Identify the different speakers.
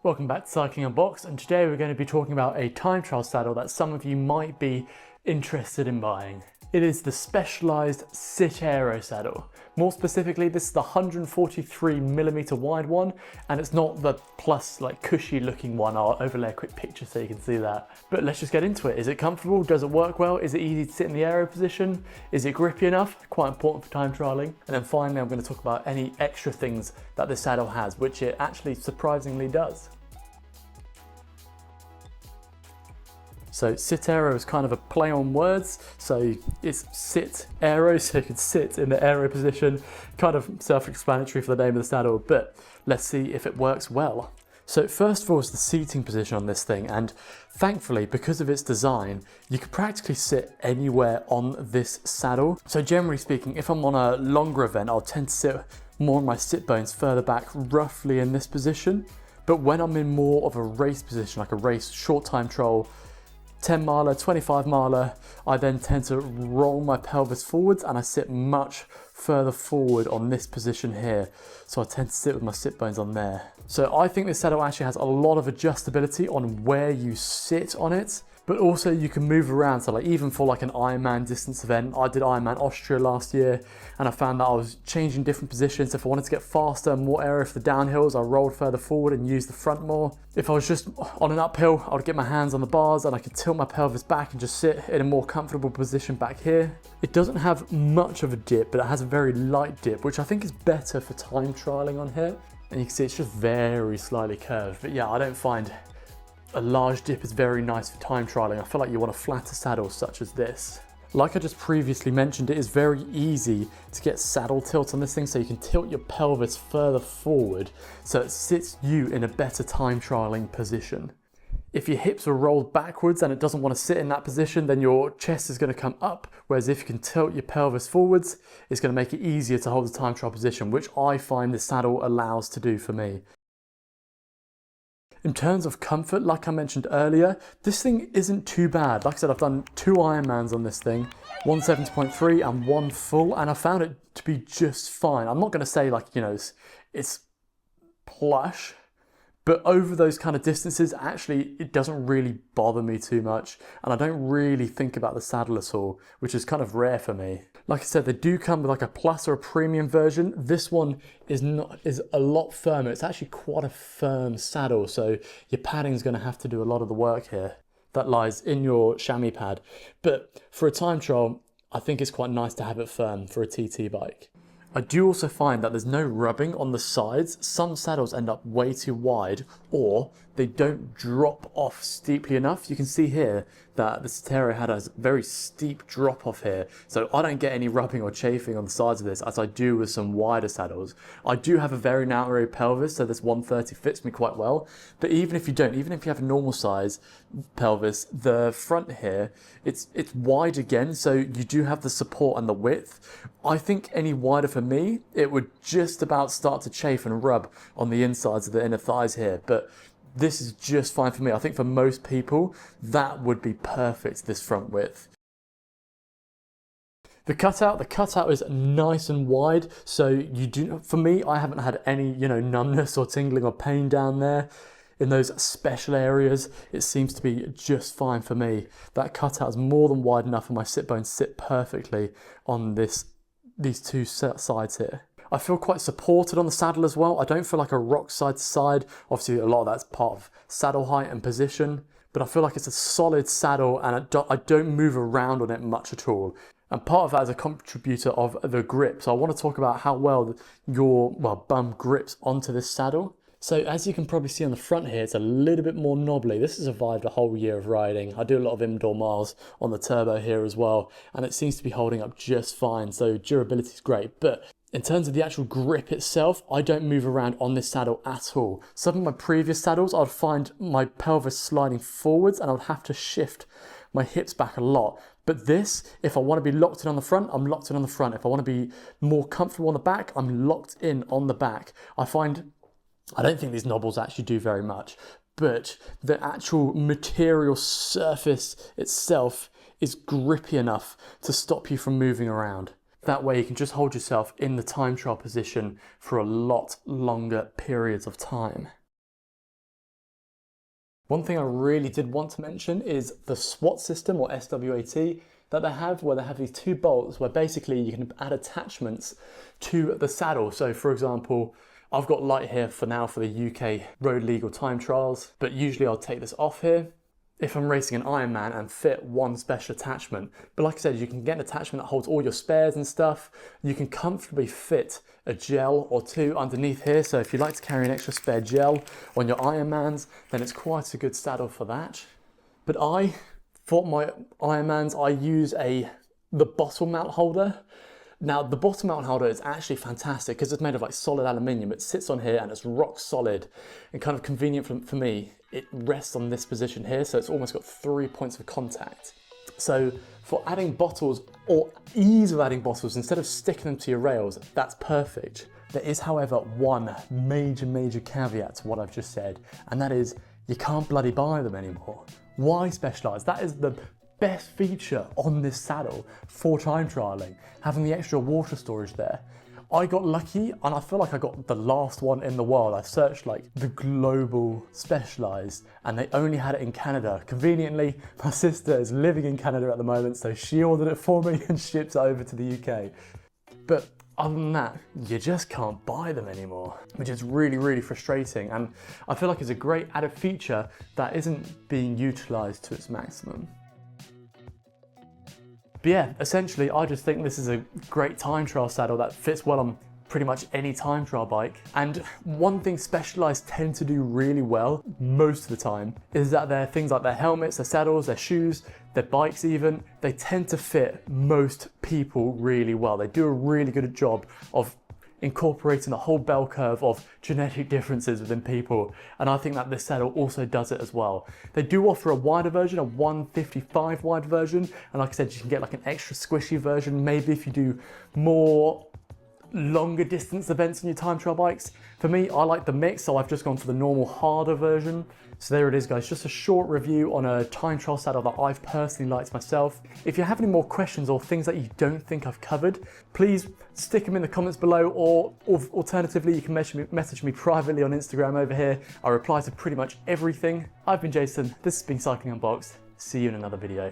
Speaker 1: Welcome back to Cycling Unboxed, and today we're going to be talking about a time trial saddle that some of you might be interested in buying. It is the specialized Sitero saddle. More specifically, this is the 143mm wide one, and it's not the plus like cushy looking one. I'll overlay a quick picture so you can see that. But let's just get into it. Is it comfortable? Does it work well? Is it easy to sit in the aero position? Is it grippy enough? Quite important for time trialing. And then finally, I'm going to talk about any extra things that this saddle has, which it actually surprisingly does. So Sitero is kind of a play on words, so it's sit aero, so you can sit in the aero position, kind of self-explanatory for the name of the saddle, but let's see if it works well. So first of all is the seating position on this thing, and thankfully because of its design you can practically sit anywhere on this saddle. So generally speaking, if I'm on a longer event, I'll tend to sit more on my sit bones further back, roughly in this position, but when I'm in more of a race position, like a race short time trial, 10 miler, 25 miler, I then tend to roll my pelvis forwards and I sit much further forward on this position here. So I tend to sit with my sit bones on there. So I think this saddle actually has a lot of adjustability on where you sit on it, but also you can move around. So like even for like an Ironman distance event, I did Ironman Austria last year, and I found that I was changing different positions. If I wanted to get faster and more aero for the downhills, I rolled further forward and used the front more. If I was just on an uphill, I would get my hands on the bars and I could tilt my pelvis back and just sit in a more comfortable position back here. It doesn't have much of a dip, but it has a very light dip, which I think is better for time trialing on here. And you can see it's just very slightly curved. But yeah, I don't find a large dip is very nice for time trialing. I feel like you want a flatter saddle such as this. Like I just previously mentioned, it is very easy to get saddle tilt on this thing, so you can tilt your pelvis further forward so it sits you in a better time trialing position. If your hips are rolled backwards and it doesn't want to sit in that position, then your chest is going to come up, whereas if you can tilt your pelvis forwards, it's going to make it easier to hold the time trial position, which I find this saddle allows to do for me. In terms of comfort, like I mentioned earlier, this thing isn't too bad. Like I said, I've done 2 Ironmans on this thing, one 70.3 and one full, and I found it to be just fine. I'm not going to say like, you know, it's plush, but over those kind of distances, actually, it doesn't really bother me too much, and I don't really think about the saddle at all, which is kind of rare for me. Like I said, they do come with like a plus or a premium version. This one is a lot firmer. It's actually quite a firm saddle, so your padding is going to have to do a lot of the work here. That lies in your chamois pad. But for a time trial, I think it's quite nice to have it firm for a TT bike. I do also find that there's no rubbing on the sides. Some saddles end up way too wide, or they don't drop off steeply enough. You can see here that the Sitero had a very steep drop off here, so I don't get any rubbing or chafing on the sides of this as I do with some wider saddles. I do have a very narrow pelvis, so this 130 fits me quite well, but even if you don't, even if you have a normal size pelvis, the front here, it's wide again, so you do have the support and the width. I think any wider for me, it would just about start to chafe and rub on the insides of the inner thighs here, but this is just fine for me. I think for most people, that would be perfect, this front width. The cutout is nice and wide, so you do, for me, I haven't had any, you know, numbness or tingling or pain down there. In those special areas, it seems to be just fine for me. That cutout is more than wide enough for my sit bones sit perfectly on these two sides here. I feel quite supported on the saddle as well. I don't feel like a rock side to side. Obviously, a lot of that's part of saddle height and position, but I feel like it's a solid saddle and I don't move around on it much at all. And part of that is a contributor of the grip. So I want to talk about how well your bum grips onto this saddle. So as you can probably see on the front here, it's a little bit more knobbly. This has survived a whole year of riding. I do a lot of indoor miles on the turbo here as well, and it seems to be holding up just fine. So durability is great, but in terms of the actual grip itself, I don't move around on this saddle at all. Some of my previous saddles, I'd find my pelvis sliding forwards and I'd have to shift my hips back a lot. But this, if I want to be locked in on the front, I'm locked in on the front. If I want to be more comfortable on the back, I'm locked in on the back. I don't think these knobbles actually do very much, but the actual material surface itself is grippy enough to stop you from moving around. That way you can just hold yourself in the time trial position for a lot longer periods of time. One thing I really did want to mention is the SWAT system, or SWAT, that they have, where they have these two bolts where basically you can add attachments to the saddle. So for example, I've got light here for now for the UK road legal time trials, but usually I'll take this off here if I'm racing an Ironman and fit one special attachment. But like I said, you can get an attachment that holds all your spares and stuff. You can comfortably fit a gel or two underneath here. So if you like to carry an extra spare gel on your Ironmans, then it's quite a good saddle for that. But for my Ironmans, I use the bottle mount holder. Now the bottom mount holder is actually fantastic because it's made of like solid aluminium. It sits on here and it's rock solid and kind of convenient for me. It rests on this position here, so it's almost got 3 points of contact. So for adding bottles, or ease of adding bottles, instead of sticking them to your rails, that's perfect. There is, however, one major caveat to what I've just said, and that is you can't bloody buy them anymore. Why Specialized? That is the best feature on this saddle for time trialing, having the extra water storage there. I got lucky and I feel like I got the last one in the world. I searched like the global Specialized and they only had it in Canada. Conveniently, my sister is living in Canada at the moment, so she ordered it for me and shipped it over to the UK. But other than that, you just can't buy them anymore, which is really frustrating. And I feel like it's a great added feature that isn't being utilized to its maximum. But yeah, essentially, I just think this is a great time trial saddle that fits well on pretty much any time trial bike. And one thing Specialized tend to do really well, most of the time, is that their things like their helmets, their saddles, their shoes, their bikes even, they tend to fit most people really well. They do a really good job of incorporating the whole bell curve of genetic differences within people, and I think that this saddle also does it as well. They do offer a wider version, a 155 wide version, and like I said, you can get like an extra squishy version, maybe if you do more longer distance events on your time trial bikes. For me, I like the mix, so I've just gone for the normal harder version. So there it is, guys, just a short review on a time trial saddle that I've personally liked myself. If you have any more questions or things that you don't think I've covered, please stick them in the comments below, or alternatively, you can message me privately on Instagram over here. I reply to pretty much everything. I've been Jason, this has been Cycling Unboxed. See you in another video.